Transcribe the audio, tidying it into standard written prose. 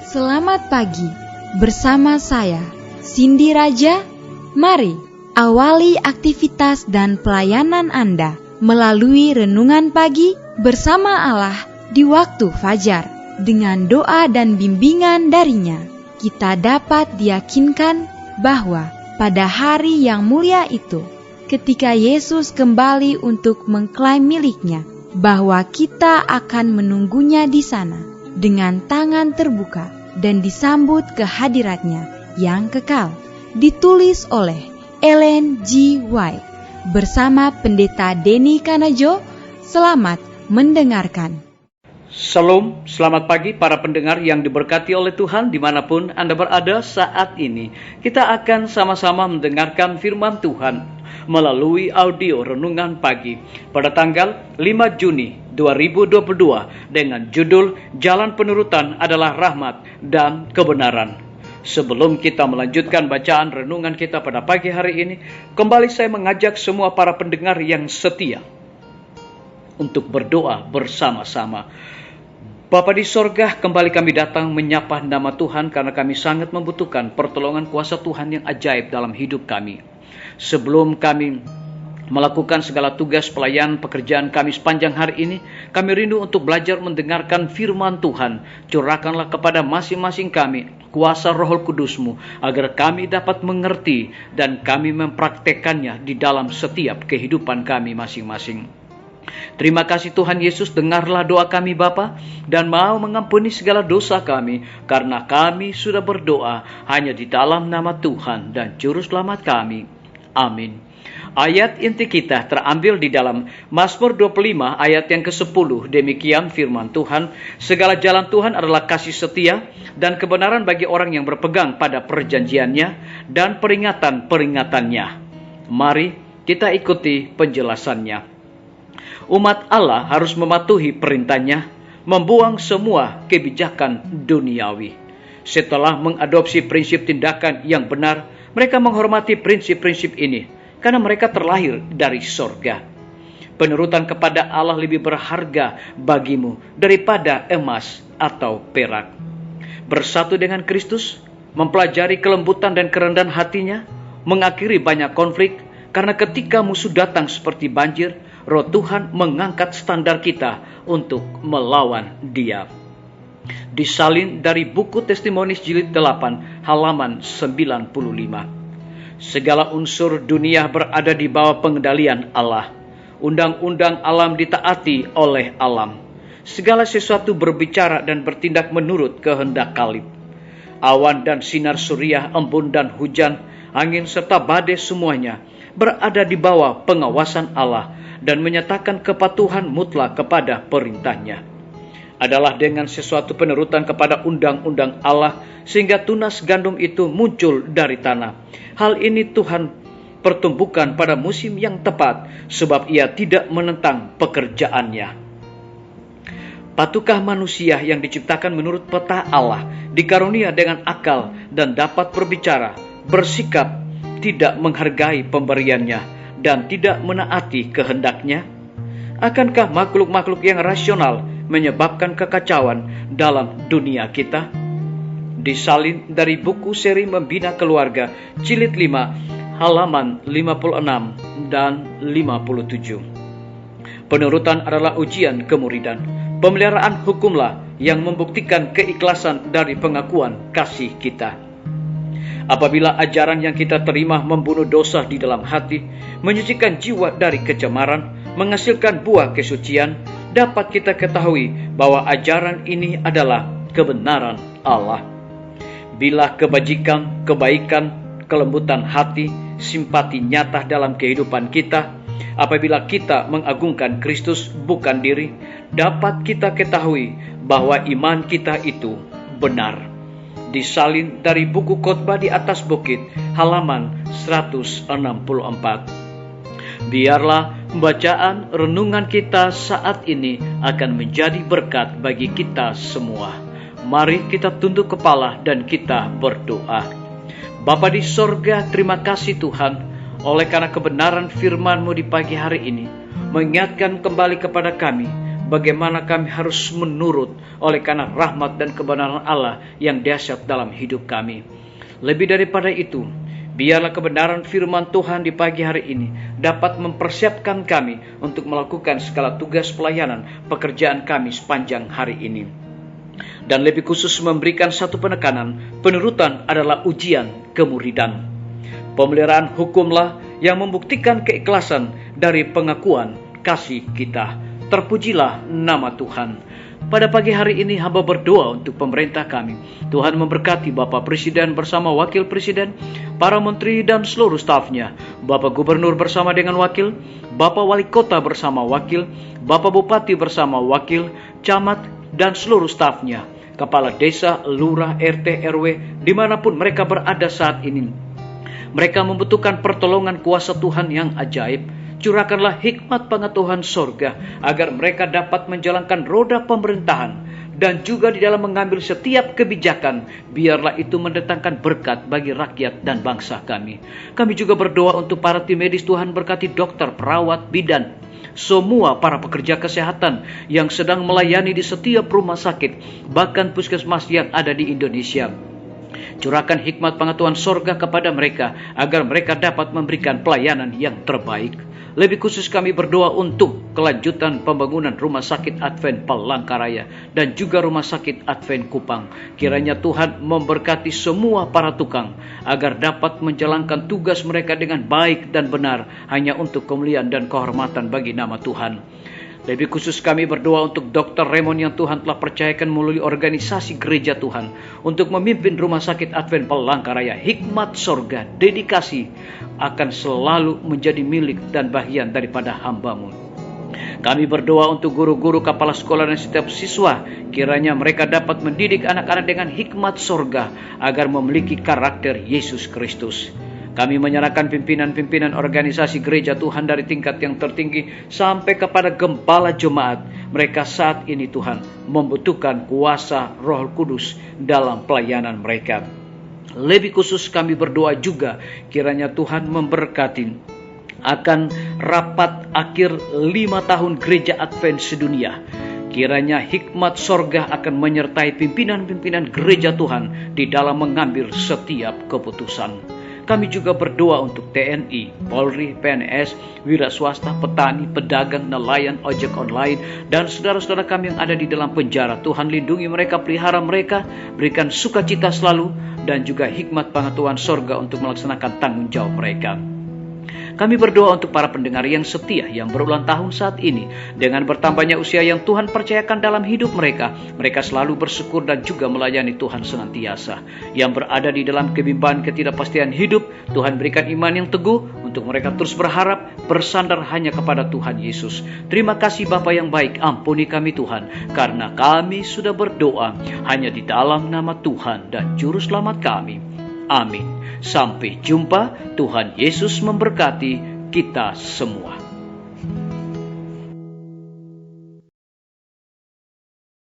Selamat pagi, bersama saya, Cindy Raja. Mari awali aktivitas dan pelayanan Anda melalui renungan pagi bersama Allah di waktu fajar. Dengan doa dan bimbingan darinya, kita dapat diyakinkan bahwa pada hari yang mulia itu, ketika Yesus kembali untuk mengklaim miliknya, bahwa kita akan menunggunya di sana dengan tangan terbuka dan disambut ke hadiratnya yang kekal. Ditulis oleh Ellen G. White bersama Pendeta Denny Kanajo. Selamat mendengarkan. Shalom, selamat pagi para pendengar yang diberkati oleh Tuhan dimanapun Anda berada saat ini. Kita akan sama-sama mendengarkan firman Tuhan melalui audio renungan pagi pada tanggal 5 Juni 2022 dengan judul Jalan Penurutan adalah Rahmat dan Kebenaran. Sebelum kita melanjutkan bacaan renungan kita pada pagi hari ini, kembali saya mengajak semua para pendengar yang setia untuk berdoa bersama-sama. Bapa di sorga, kembali kami datang menyapa nama Tuhan karena kami sangat membutuhkan pertolongan kuasa Tuhan yang ajaib dalam hidup kami. Sebelum kami melakukan segala tugas pelayanan pekerjaan kami sepanjang hari ini, kami rindu untuk belajar mendengarkan firman Tuhan. Curahkanlah kepada masing-masing kami kuasa Roh Kudus-Mu agar kami dapat mengerti dan kami mempraktekannya di dalam setiap kehidupan kami masing-masing. Terima kasih Tuhan Yesus, dengarlah doa kami Bapa, dan mau mengampuni segala dosa kami, karena kami sudah berdoa hanya di dalam nama Tuhan dan Juru Selamat kami. Amin. Ayat inti kita terambil di dalam Mazmur 25 ayat yang ke-10. Demikian firman Tuhan, segala jalan Tuhan adalah kasih setia dan kebenaran bagi orang yang berpegang pada perjanjiannya dan peringatan-peringatannya. Mari kita ikuti penjelasannya. Umat Allah harus mematuhi perintahnya, membuang semua kebijakan duniawi. Setelah mengadopsi prinsip tindakan yang benar, mereka menghormati prinsip-prinsip ini karena mereka terlahir dari sorga. Penurutan kepada Allah lebih berharga bagimu daripada emas atau perak. Bersatu dengan Kristus, mempelajari kelembutan dan kerendahan hatinya, mengakhiri banyak konflik, karena ketika musuh datang seperti banjir, Roh Tuhan mengangkat standar kita untuk melawan dia. Disalin dari buku Testimonis jilid 8 halaman 95. Segala unsur dunia berada di bawah pengendalian Allah. Undang-undang alam ditaati oleh alam. Segala sesuatu berbicara dan bertindak menurut kehendak Khalib. Awan dan sinar surya, embun dan hujan, angin serta badai semuanya berada di bawah pengawasan Allah dan menyatakan kepatuhan mutlak kepada perintahnya. Adalah dengan sesuatu penurutan kepada undang-undang Allah sehingga tunas gandum itu muncul dari tanah. Hal ini Tuhan pertumbuhkan pada musim yang tepat sebab ia tidak menentang pekerjaannya. Patukah manusia yang diciptakan menurut peta Allah dikarunia dengan akal dan dapat berbicara, bersikap, tidak menghargai pemberiannya dan tidak menaati kehendaknya? Akankah makhluk-makhluk yang rasional menyebabkan kekacauan dalam dunia kita? Disalin dari buku seri Membina Keluarga jilid 5 halaman 56 dan 57. Penurutan adalah ujian kemuridan. Pemeliharaan hukumlah yang membuktikan keikhlasan dari pengakuan kasih kita. Apabila ajaran yang kita terima membunuh dosa di dalam hati, menyucikan jiwa dari kecemaran, menghasilkan buah kesucian, dapat kita ketahui bahwa ajaran ini adalah kebenaran Allah. Bila kebajikan, kebaikan, kelembutan hati, simpati nyata dalam kehidupan kita, apabila kita mengagungkan Kristus bukan diri, dapat kita ketahui bahwa iman kita itu benar. Disalin dari buku Khotbah di atas bukit halaman 164. Biarlah bacaan renungan kita saat ini akan menjadi berkat bagi kita semua. Mari kita tunduk kepala dan kita berdoa. Bapa di sorga, terima kasih Tuhan oleh karena kebenaran firman-Mu di pagi hari ini mengingatkan kembali kepada kami bagaimana kami harus menurut oleh karena rahmat dan kebenaran Allah yang dahsyat dalam hidup kami. Lebih daripada itu, biarlah kebenaran firman Tuhan di pagi hari ini dapat mempersiapkan kami untuk melakukan segala tugas pelayanan pekerjaan kami sepanjang hari ini. Dan lebih khusus memberikan satu penekanan, penurutan adalah ujian kemuridan. Pemeliharaan hukumlah yang membuktikan keikhlasan dari pengakuan kasih kita. Terpujilah nama Tuhan. Pada pagi hari ini hamba berdoa untuk pemerintah kami. Tuhan memberkati Bapak Presiden bersama Wakil Presiden, para menteri dan seluruh stafnya, Bapak Gubernur bersama dengan wakil, Bapak Wali Kota bersama wakil, Bapak Bupati bersama wakil, camat dan seluruh stafnya, kepala desa, lurah, RT, RW, dimanapun mereka berada saat ini. Mereka membutuhkan pertolongan kuasa Tuhan yang ajaib. Curahkanlah hikmat pengetahuan sorga agar mereka dapat menjalankan roda pemerintahan dan juga di dalam mengambil setiap kebijakan, biarlah itu mendatangkan berkat bagi rakyat dan bangsa kami. Kami juga berdoa untuk para tim medis. Tuhan berkati dokter, perawat, bidan, semua para pekerja kesehatan yang sedang melayani di setiap rumah sakit, bahkan puskesmas yang ada di Indonesia. Curahkan hikmat pengetahuan sorga kepada mereka agar mereka dapat memberikan pelayanan yang terbaik. Lebih khusus kami berdoa untuk kelanjutan pembangunan Rumah Sakit Advent Palangkaraya dan juga Rumah Sakit Advent Kupang. Kiranya Tuhan memberkati semua para tukang agar dapat menjalankan tugas mereka dengan baik dan benar hanya untuk kemuliaan dan kehormatan bagi nama Tuhan. Lebih khusus kami berdoa untuk Dr. Raymond yang Tuhan telah percayakan melalui organisasi gereja Tuhan untuk memimpin Rumah Sakit Advent Palangkaraya. Hikmat sorga, dedikasi akan selalu menjadi milik dan bagian daripada hamba-Mu. Kami berdoa untuk guru-guru, kepala sekolah dan setiap siswa. Kiranya mereka dapat mendidik anak-anak dengan hikmat sorga agar memiliki karakter Yesus Kristus. Kami menyerahkan pimpinan-pimpinan organisasi gereja Tuhan dari tingkat yang tertinggi sampai kepada gembala jemaat. Mereka saat ini Tuhan membutuhkan kuasa Roh Kudus dalam pelayanan mereka. Lebih khusus kami berdoa juga kiranya Tuhan memberkati akan rapat akhir 5 tahun Gereja Advent sedunia. Kiranya hikmat sorga akan menyertai pimpinan-pimpinan gereja Tuhan di dalam mengambil setiap keputusan. Kami juga berdoa untuk TNI, Polri, PNS, wira swasta, petani, pedagang, nelayan, ojek online, dan saudara-saudara kami yang ada di dalam penjara. Tuhan lindungi mereka, pelihara mereka, berikan sukacita selalu, dan juga hikmat pengetahuan sorga untuk melaksanakan tanggung jawab mereka. Kami berdoa untuk para pendengar yang setia yang berulang tahun saat ini. Dengan bertambahnya usia yang Tuhan percayakan dalam hidup mereka, mereka selalu bersyukur dan juga melayani Tuhan senantiasa. Yang berada di dalam kebimbangan ketidakpastian hidup, Tuhan berikan iman yang teguh untuk mereka terus berharap, bersandar hanya kepada Tuhan Yesus. Terima kasih Bapa yang baik, ampuni kami Tuhan, karena kami sudah berdoa hanya di dalam nama Tuhan dan Juru Selamat kami. Amin. Sampai jumpa. Tuhan Yesus memberkati kita semua.